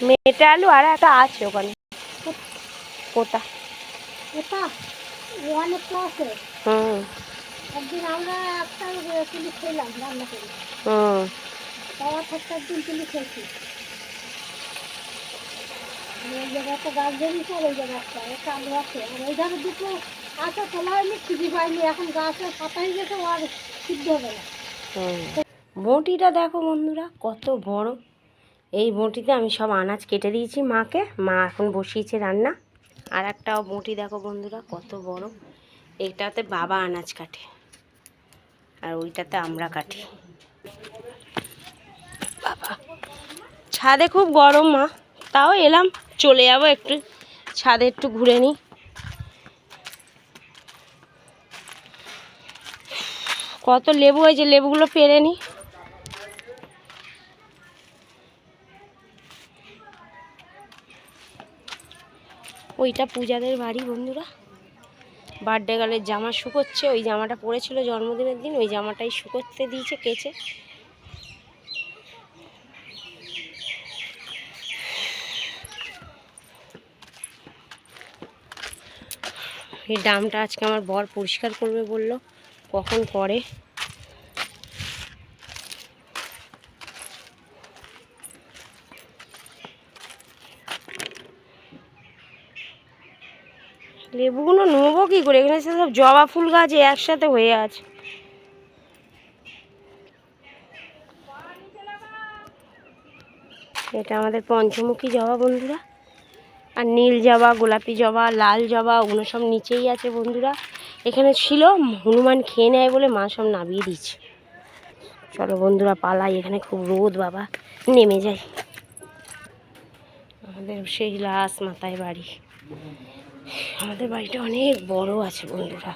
মেটা আলু আর একটা আছে ওখানে কোটা এটা অনেকটা আছে। একদিন আমরা একটা চিলি খেলাম রান্না করে। তাওয়া থাকতে একদিন চিলি খেয়েছি। ওই জায়গায় একটা গাছ বেরিয়েছে আর ওই জায়গায় একটা আলু আছে আর ওই ধারে দুটো আছে তোলা হয়নি খুঁজে পাইনি এখন গাছের পাতাই গেছে আর সিদ্ধ হবে না। বঁটিটা দেখো বন্ধুরা কত বড়। এই বঁটিতে আমি সব আনাজ কেটে দিয়েছি মাকে, মা এখন বসিয়েছে রান্না। আর একটা বঁটি দেখো বন্ধুরা কত বড়, এইটাতে বাবা আনাজ কাটে আর ওইটাতে আমরা কাটি। বাবা ছাদে খুব গরম মা, তাও এলাম, চলে যাবো একটু ছাদে একটু ঘুরে নিই। কত লেবু হয়েছে, লেবুগুলো পেরে নিই। ওইটা পূজাদের বাড়ি বন্ধুরা, বার্থডে গার্লের জামা শুকোচ্ছে, ওই জামাটা পরেছিল জন্মদিনের দিন, ওই জামাটাই শুকোতে দিয়েছে কেচে। এই ড্রামটা আজকে আমার বর পরিষ্কার করবে বললো, কখন করে। লেবুগুলো নেবো কি করে, এখানে সব জবা ফুল গাছ একসাথে হয়ে আছে। এটা আমাদের পঞ্চমুখী জবা বন্ধুরা, আর নীল জবা, গোলাপি জবা, লাল জবা ওগুলো সব নিচেই আছে বন্ধুরা। এখানে ছিল, হনুমান খেয়ে নেয় বলে মা সব নামিয়ে দিচ্ছে। চলো বন্ধুরা পালাই, এখানে খুব রোদ বাবা, নেমে যাই। আমাদের সেই লাশ মাথায় বাড়ি, আমাদের বাড়িটা অনেক বড় আছে বন্ধুরা।